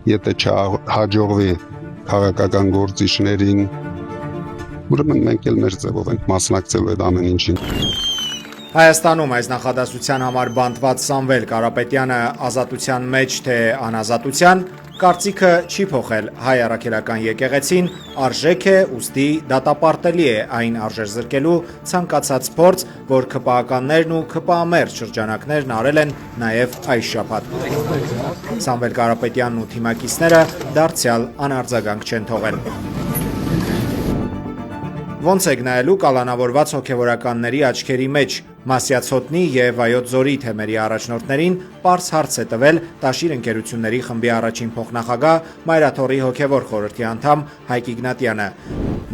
եթե չհաջողվի քաղաքական գործիչներին, ուրեմն մենք էլ մեր ձևով ենք մասնակցելու այդ ամեն ինչին։ Հայաստանում այս նախադասության համար բանտված Սամվել Կարապետյանը ազատության մեջ թե անազատության կարծիքը չի փոխել։ Հայ առաքելական եկեղեցին արժեք է, ուստի դատապարտելի է այն արժեզրկելու ցանկացած փորձ, որ ՔՊԱ-ականներն ու ՔՊԱ-մերձ շրջանակներն արել են նաև այս շաբաթ։ Սամվել Կարապետյանն ու թիմակիցները դարձյալ անարձագանք չեն թողել։ Ոնց եք նայելու կալանավորված հոգևորականների աչքերի մեջ, Մասյացոտնի և Վայոց ձորի թեմերի առաջնորդներին պարզ հարց է տվել Տաշիր ընկերությունների խմբի առաջին փոխնախագահ Մայրաթոռի հոգևոր խորհրդի անդամ Հայկ Իգնատյանը։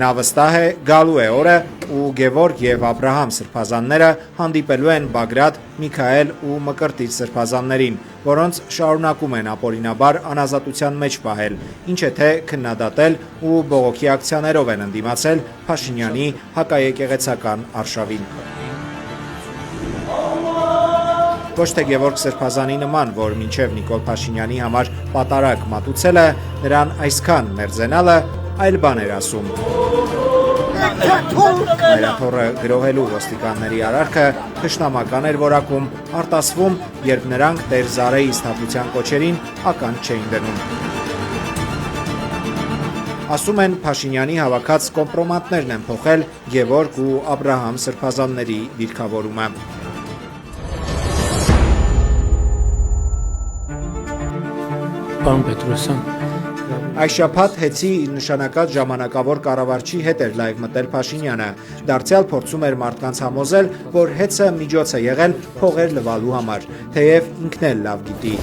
Նա վստահ է, գալու է օրը, ու Գևորգ և Աբրահամ սրբազանները հանդիպելու են Բագրատ, Միքայել ու Մկրտիչ սրբազաններին, որոնց շարունակում են ապօրինաբար անազատության մեջ պահել, ինչ է թե քննադատել ու բողոքի ակցիաներով են ընդդիմացել Փաշինյանի հակաեկեղեցական արշավին։ Ոչ թե Գևորգ Սրբազանի նման, որ մինչև Նիկոլ Փաշինյանի համար պատարագ մատուցելը, նրան այսքան մերձենալը այլ բան էր ասում։ Մայրաթոռը գրոհելու ոստիկանների արարքը թշնամական էր որակում, արտասվում, երբ նրանք Տեր Զարեի սթափության կոչերին ականջ չէին դնում։ Ասում են Փաշինյանի հավաքած կոմպրոմատներն են փոխել Գևորգ ու Աբրահամ սրբազանների դիրքավորումը։ Պարոն Պետրոսյան, Այս շաբաթ հեծի նշանակած ժամանակավոր կառավարչի հետ էր լայվ մտել Փաշինյանը, դարձյալ փորձում էր մարդկանց համոզել, որ հեծը միջոց է եղել փողեր լվալու համար, թեև ինքն էլ լավ գիտի։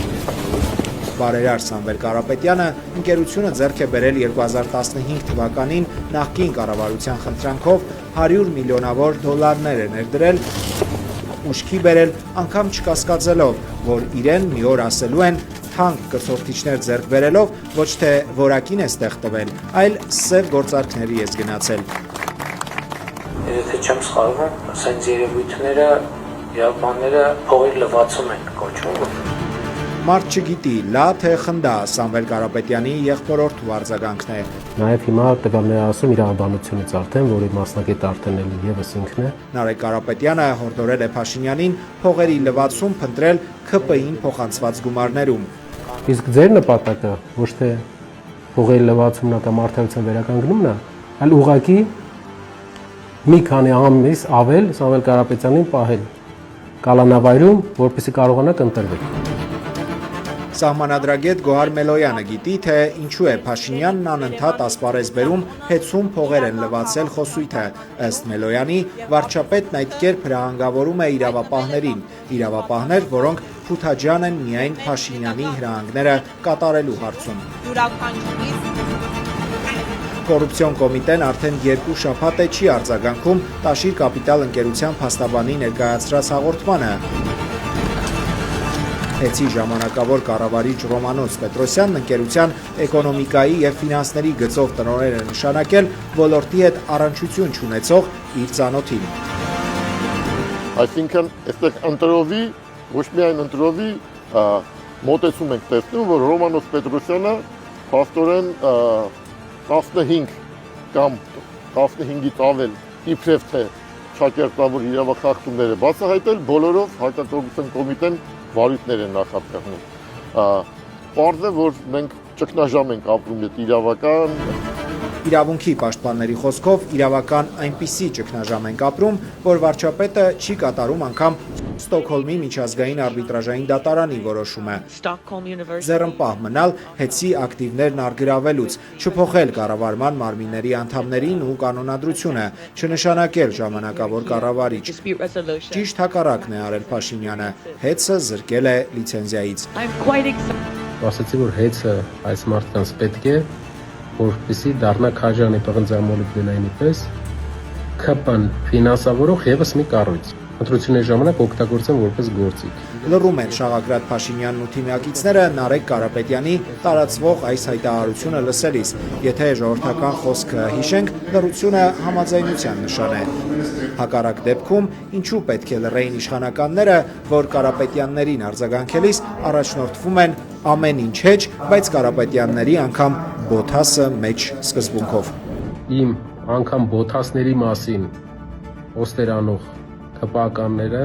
Բարերար Սամվել Կարապետյանը ընկերությունը ձեռք է բերել 2015 թվականին նախկին կառավարության խնդրանքով 100 միլիոնավոր դոլարներ է ներդրել, ուշքի բերել անգամ չկասկածելով, որ իրեն մի օր ասելու են թանկ կրծորդիչներ ձեռք բերելով ոչ թե որակին է ստեղ տվել, այլ սև գործարքների ես գնացել։ Եթե չեմ սխալվում, ասենց երևույթները եւ բաները փողի լվացում են կոչվում։ Մարդ չգիտի, լա թե խնդա Սամվել Կարապետյանի եղբորորդու արձագանքն է։ Նաև հիմա տվյալները ասում իրավաբանությունից արդեն, որի մասնակետ արդեն էլ եւս ինքն է։ Նարեկ Կարապետյանը հորդորել է Փաշինյանին փողերի լվացում փնտրել ՔՊ-ին փոխանցված գումարներում։ Իսկ ձեր նպատակը ոչ թե փողերի լվացումն կամ արդարության վերականգնումն է, այլ ուղղակի մի քանի ամիս ավել Սամվել Կարապետյանին պահել կալանավայրում, որպեսզի կարողանաք ընտրվել։ Սահմանադրագետ Գոհար Մելոյանը գիտի, թե ինչու է Փաշինյանն անընդհատ ասպարեզ բերում հեծում փողեր են լվացել խոսույթը։ Ըստ Մելոյանի, վարչապետն այդ կերպ հրահանգավորում է իրավապահներ, որոնք փութաջան են միայն Փաշինյանի հրահանգները կատարելու հարցում։ Կոռուպցիոն կոմիտեն արդեն 2 շաբաթ է չի արձագանքում Տաշիր կապիտալ ընկերության փաստաբանի ներկայացրած հաղորդմանը։ Հեծի ժամանակավոր կառավարիչ Ռոմանոս Պետրոսյանն ընկերության էկոնոմիկայի և ֆինանսների գծով տնօրեն է նշանակել ոլորտի հետ առնչություն չունեցող իր ծանոթին։ Այսինքն, այստեղ ընտրովի, ոչ միայն ընտրովի, մոտեցում ենք տեսնում, որ Ռոմանոս Պետրոսյանը փաստորեն 15 կամ 15-ից ավել իբրև թե ճակերտավոր իրավախախտումներ է բացահայտել, բոլորով հակատողության կոմիտեն վարույթներ են նախատեղնում։ Պարզ է, որ մենք ճգնաժամ ենք ապրում այդ իրավական։ Իրավունքի պաշտպանների խոսքով իրավական այնպիսի ճգնաժամ ենք ապրում, որ վարչապետը չի կատարում անգամ Ստոկհոլմի միջազգային արբիտրաժային դատարանի որոշումը։ Ձեռնպահ մնալ հեծի ակտիվներն առգրավելուց, չփոխել կառավարման մարմինների անդամներին ու կանոնադրությունը, չնշանակել ժամանակավոր կառավարիչ։ Ճիշտ հակառակն է արել Փաշինյանը, հեծը զրկել է լիցենզիայից։ Ասացի, որ հեծը այս մարդկանց պետք է, որպեսզի դառնա քաջանի պղնձամոլիկների պես ՔՊ-ն ֆինանսավորող եւս մի կառույց։ Ընտրությունների ժամանակ օգտագործեն որպես գործիք։ Լռում են Շաղակրատ Փաշինյանն ու թիմակիցները Նարեկ Կարապետյանի տարածվող այս հայտարարությունը լսելիս։ Եթե ժողովրդական խոսքը հիշենք, լռությունը համաձայնության նշան է։ Հակառակ դեպքում ինչու պետք է լռեին իշխանականները, որ Կարապետյաններին արձագանքելիս առաջնորդվում են ամեն ինչ հեչ, բայց Կարապետյանների անգամ բոթասը մեջ սկզբունքով։ Իմ անգամ բոթասների մասին ոստերանող քպականները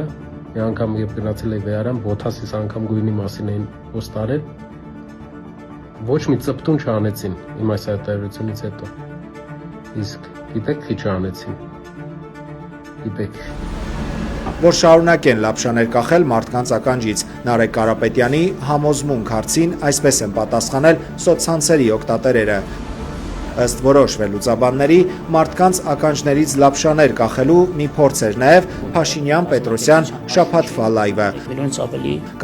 մի անգամ երբ գնացել եք վերան բոթասից անգամ գույնի մասին էին ոստարել ոչ մի ծպտուն չանեցին իմ այս հայտարարությունից հետո իսկ գիտեք քիչ անեցին գիտեք որ շարունակեն լապշաներ կախել մարդկանց ականջից Նարեկ Կարապետյանի համոզմունք հարցին այսպես են պատասխանել սոցցանցերի օգտատերերը ըստ որոշ վերլուծաբանների մարդկանց ականջներից լապշաներ կախելու մի փորձ էր նաև Փաշինյան-Պետրոսյան շաբաթվա լայվը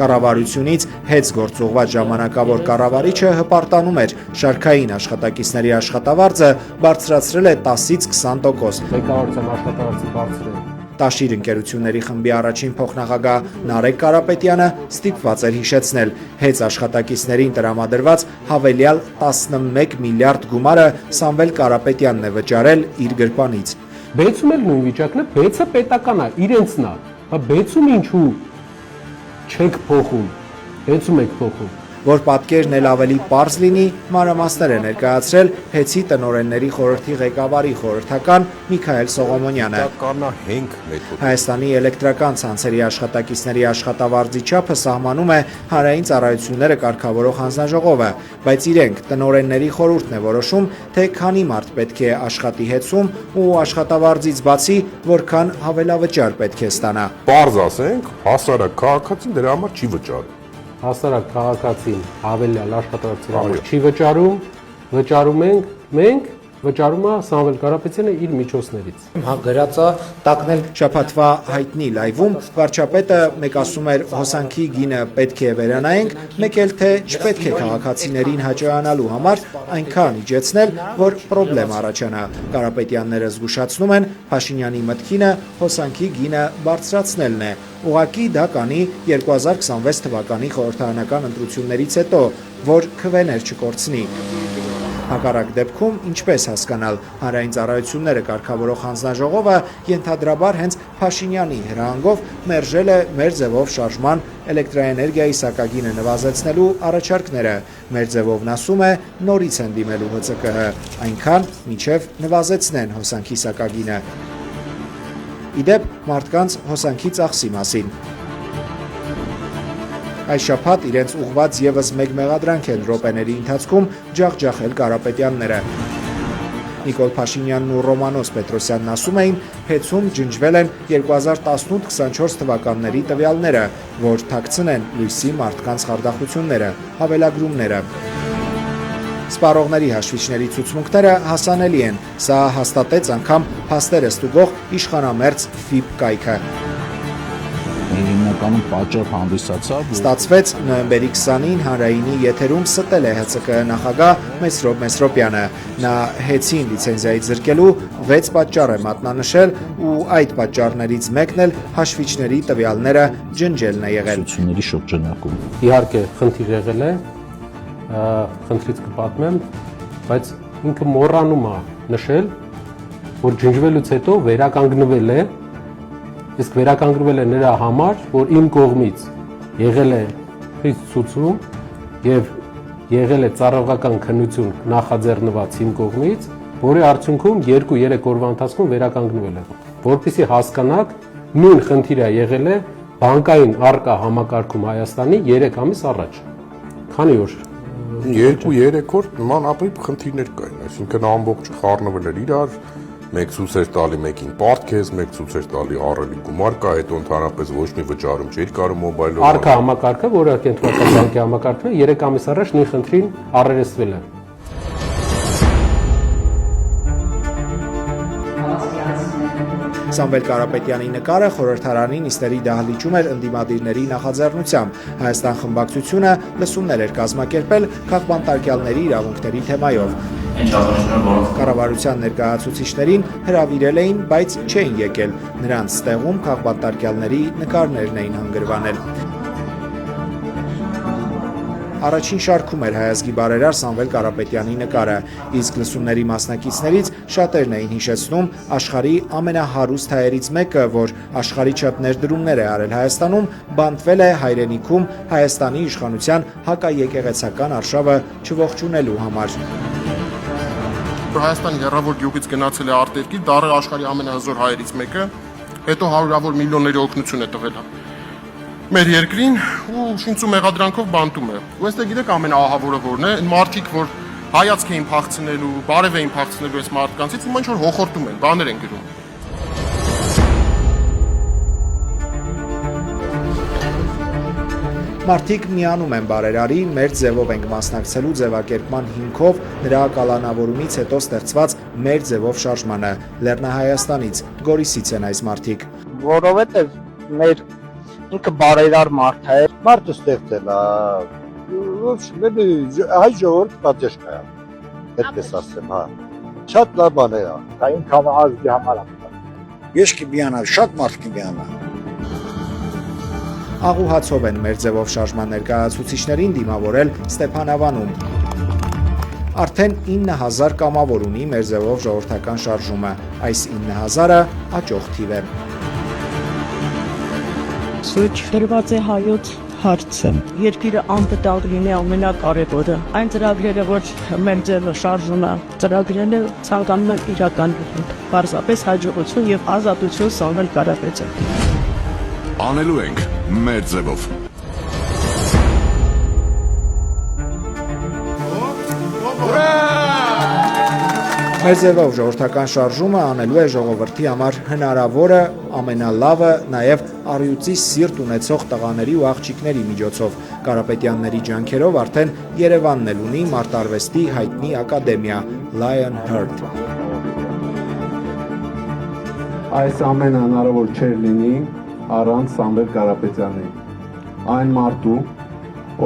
կառավարությունից հետ գործուղված ժամանակավոր կառավարիչը հպարտանում էր շարքային աշխատակիցների աշխատավարձը բարձրացրել է 10-ից 20%։ Ղեկավարության աշխատավարձը բարձր է Տաշիր ընկերությունների խմբի առաջին փոխնախագահ Նարեկ Կարապետյանը ստիպված էր հիշեցնել հեծ աշխատակիցներին տրամադրված հավելյալ 11 միլիարդ գումարը Սամվել Կարապետյանն է վճարել իր գրպանից։ Բեցում էլ նույն վիճակն է, բեցը պետական է, իրենցն է։ Բա բեցում ինչու չեք փոխում։ Բեցում եք փոխում։ Որ պատկերն էլ ավելի պարզ լինի, մանրամասներ է ներկայացրել Հեցի տնօրենների խորհրդի ղեկավարի խորհրդական Միքայել Սողոմոնյանը։ Հայաստանի էլեկտրական ցանցերի աշխատակիցների աշխատավարձի չափը սահմանում է Հանրային ծառայությունները կարգավորող հանձնաժողովը, բայց իրենք տնօրենների խորհուրդն է որոշում, թե քանի մարդ պետք է աշխատի Հեցում ու աշխատավարձից բացի որքան հավելավճար պետք է ստանա։ Պարզ ասենք, հասարակ քաղաքացին դրա համար չի վճարում։ Հասարակ քաղաքացին հավելյալ աշխատավարձի համար չի վճարում ենք մենք, վճարում է Սամվել Կարապետյանը իր միջոցներից։ Գրածա տակնել Շաբաթվա հայտնի լայվում վարչապետը մեկ ասում էր հոսանքի գինը պետք է վերանայենք, մեկ էլ թե չպետք է քաղաքացիներին հաճոյանալու համար այնքան իջեցնել, որ պրոբլեմ առաջանա։ Կարապետյանները զգուշացնում են Փաշինյանի մտքինը հոսանքի գինը բարձրացնելն է։ Ուղղակի դա կանի 2026 թվականի խորհրդարանական ընտրություններից հետո, որ քվեներ չկորցնի։ Հակառակ դեպքում ինչպես հասկանալ Հանրային ծառայությունները կարգավորող հանձնաժողովը ենթադրաբար հենց Փաշինյանի հրահանգով մերժել է մեր ձևով շարժման էլեկտրաէներգիայի սակագինը նվազեցնելու առաջարկները։ Մեր ձևովն ասում է նորից են դիմելու ՀՑԿ-ը, այնքան մինչև նվազեցնեն հոսանքի սակագինը։ Իդեպ մարդկանց հոսանքի ծախսի մասին։ Այս շաբաթ իրենց ուղված եւս մեկ մեղադրանք են րոպեների ընթացքում ջախջախել Կարապետյանները։ Նիկոլ Փաշինյանն ու Ռոմանոս Պետրոսյանն ասում էին, Հեցում ջնջվել են 2018-24 թվականների տվյալները, որ թաքցնեն լույսի մարդկանց խարդախությունները, հավելագրումները։ Սպառողների հաշվիչների ցուցմունքները հասանելի են, սա հաստատեց անգամ փաստերը ստուգող իշխանամերձ FIB կայքը։ Հիմնականում պատճառ հանդիսացավ Ստացվեց նոյեմբերի 20-ին հանրայինի եթերում ստել է ՀՑԿ նախագահ Մեսրոպ Մեսրոպյանը։ Նա Հեցին լիցենզիայից զրկելու 6 պատճառ է մատնանշել ու այդ պատճառներից մեկն էլ հաշվիչների տվյալները ջնջելն է եղել։ ուսումների շրջանակում։ Իհարկե խնդիր եղել է, խնդրից կպատմեմ, բայց ինքը մոռանում է նշել, որ ջնջվելուց հետո վերականգնվել է իսկ վերականգնվել է նրա համար, որ իմ կողմից եղել է խիստ ցուցում եւ եղել է ծառայողական քննություն նախաձեռնված իմ կողմից, որի արդյունքում 2-3 օրվա ընթացքում վերականգնվել է։ Որպեսզի հասկանաք, նույն խնդիրը եղել է բանկային արկա համակարգում Հայաստանի 3 ամիս առաջ։ Քանի օր։ 2-3 օր նման ապրի խնդիրներ կային, այսինքն ամբողջը խառնվել էր իրար, մեկ ցույց էր տալի մեկին պարտքեզ, մեկ ցույց էր տալի առելի գումար կա, հետո ընդհանրապես ոչ մի վճարում չէր կարող մոբայլով։ Արկա համակարգը, որը կենտրոնական բանկի համակարգն է, 3 ամիս առաջ նույն խնդրին առերեսվել է։ Սամվել Կարապետյանի նկարը խորհրդարանի նիստերի դահլիճում էր ընդդիմադիրների նախաձեռնությամբ։ Հայաստան խմբակցությունը լսումներ էր կազմակերպել քաղբանտարկյալների իրավունքների թեմայով։ Կառավարության ներկայացուցիչներին հրավիրել էին, բայց չէին եկել։ Նրանց ստեղում քաղբանտարկյալների նկարներն էին հանգրվանել։ առաջին շարքում էր հայազգի բարերար Սամվել Կարապետյանի նկարը, իսկ լսումների մասնակիցներից շատերն էին հիշեցնում աշխարհի ամենահարուստ հայերից մեկը, որ աշխարհի ներդրումներ է արել Հայաստանում, բանտվել է հայրենիքում Հայաստանի իշխանության հակաեկեղեցական արշավը չողջունելու համար։ Հայաստանի հեռավոր գյուղից գնացել է արտերկիր, դառել աշխարհի ամենահզոր հայերից մեկը, հետո հարյուրավոր միլիոնների օգնություն է տվել մեր երկրին ու շինծու մեղադրանքով բանտում է։ Ու այստեղ գիտեք ամենաահավորը որն է, այն մարդիկ, որ հայացք էին փախցնելու, բարև էին փախցնելու այս մարդկանցից, հիմա ինչ որ հոխորտում են, բաներ են գրում։ Մարդիկ միանում են բարերարի, մեր ձևով ենք մասնակցելու ձևակերպման հիմքով նրա կալանավորումից հետո ստեղծված մեր ձևով շարժմանը, Լեռնահայաստանից, Գորիսից են այս մարդիկ։ Որովհետև մեր ինքը բարերար մարդ է, մարդը ստեղծել է, հայ ժողովուրդ պատժ կա, այդպես ասեմ, հա, շատ լավ բաներ է, դա ինքան ազգի համար է։ ես կմիանա, շատ մարդ կմիանա։ Աղուհացով են մեր ձևով շարժման ներկայացուցիչներին դիմավորել Ստեփանավանում։ Արդեն 9000 կամավոր ունի մեր ձևով ժողովրդական շարժումը, այս 9000-ը աճող թիվ է։ Սույթ դրված է հայոց հարցը։ Երկիրը անվտանգ լինի ամենակարևորը։ Այն ծրագրերը, որ մեր ձևը շարժումը ծրագրերը ցանկանում են իրական լինել։ Պարզապես հաջողություն եւ ազատություն Սամվել Կարապետյան։ Անելու ենք մեր ձևով։ Մեր ձևով ժողովրդական շարժումը անելու է ժողովրդի համար հնարավորը, ամենալավը, նաև առյուծի սիրտ ունեցող տղաների ու աղջիկների միջոցով։ Կարապետյանների ջանքերով արդեն Երևանն էլ ունի մարտարվեստի հայտնի ակադեմիա Lionheart։ Այս ամենը հնարավոր չէր լինի առանց Սամվել Կարապետյանի, այն մարդու,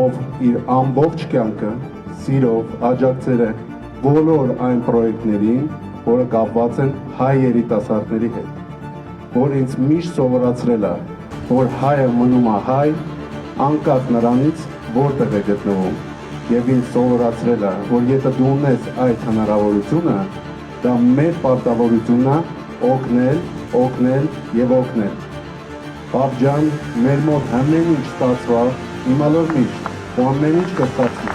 ով իր ամբողջ կյանքը սիրով աջակցել է բոլոր այն պրոյեկտներին, որը կապված են հայ երիտասարդների հետ, որ ինձ միշտ սովորացրել է, որ հայը մնում է հայ, անկախ նրանից որտեղ է գտնվում, եւ ինձ սովորացրել է, որ եթե դու ունես այդ հնարավորությունը, դա մեր պարտավորությունն է օգնել եւ օգնել։ Պապ ջան, մեր մոտ ամեն ինչ ստացվա, իմալով միշտ, ու ամեն ինչ կստացվի։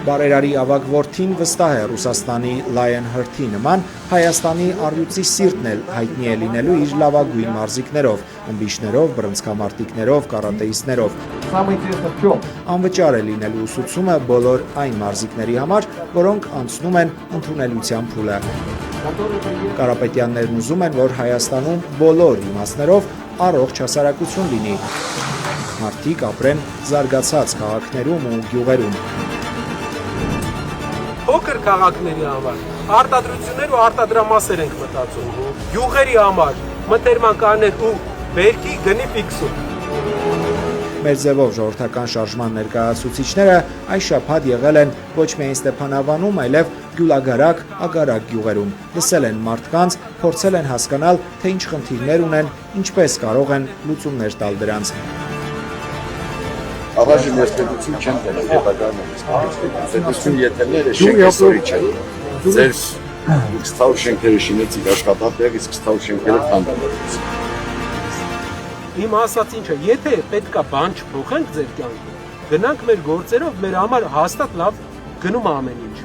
Բարերարի ավագ որդին վստահ է Ռուսաստանի Lionheart-ի նման Հայաստանի առյուծի սիրտն էլ հայտնի է լինելու իր լավագույն մարզիկներով, ըմբիշներով, բռնցքամարտիկներով, կարատեիստներով։ Անվճար է լինելու ուսուցումը բոլոր այն մարզիկների համար, որոնք անցնում են ընդունելության փուլը։ Կարապետյաններն ուզում են, որ Հայաստանում բոլոր իմաստներով առողջ հասարակություն լինի։ Մարդիկ ապրեն զարգացած քաղաքներում ու գյուղերում։ Փոքր քաղաքների համար արտադրություններ ու արտադրամասեր ենք մտածում, գյուղերի համար մտերմանկաներ ու բերքի գնի ֆիքսում։ Մեր ձևով ժողովրդական շարժման ներկայացուցիչները այս շաբաթ եղել են ոչ միայն Ստեփանավանում, այլև Գյուլագարակ, Ագարակ գյուղերում, լսել են մարդկանց, փորձել են հասկանալ, թե ինչ խնդիրներ ունեն, ինչպես կարող են լուծումներ տալ դրանց։ Առայժմ ես պետություն չեմ տվել, պետություն եթերները շենքեսորի չեն, ձեր X-թավոր շենքերը շինեցիք աշխատատեղ, իսկ X-թավոր շենքերը խանդալարից։ Իմ ասած ինչը, եթե պետքա բան չփոխենք ձեր կյանքում, գնանք մեր գործերով, մեր համար հաստատ լավ գնում ամեն ինչ։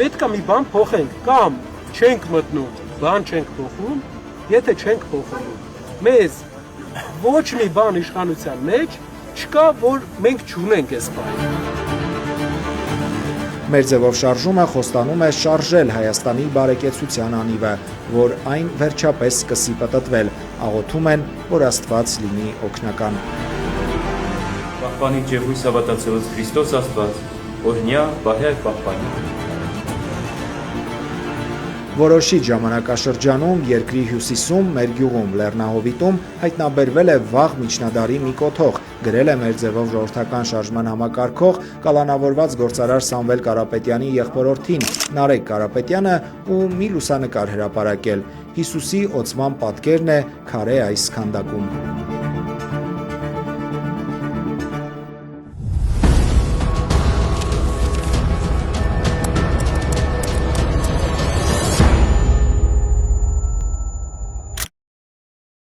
Պետքա մի բան փոխենք, կամ չենք մտնում, բան չենք փոխում, եթե չենք փոխում։ Մեզ ոչ մի բան իշխանության մեջ չկա, որ մենք չունենք այս բանը։ Մեր ձևով շարժումը խոստանում է շարժել Հայաստանի բարեկեցության անիվը, որ այն վերջապես սկսի պտտվել, աղոթում են, որ Աստված լինի օգնական։ Պահպանի Ջե հույս հավատացելուց Քրիստոս Աստված, օրհնյա, պահե պահպանի։ Որոշիչ ժամանակաշրջանում երկրի հյուսիսում, մեր գյուղում, Լեռնահովիտում հայտնաբերվել է վաղ միջնադարի մի կոթող, գրել է մեր ձևով ժողովրդական շարժման համակարգող, կալանավորված գործարար Սամվել Կարապետյանի եղբորորդին Նարեկ Կարապետյանը ու մի լուսանկար հրապարակել։ Հիսուսի օծման պատկերն է քարե այս քանդակում։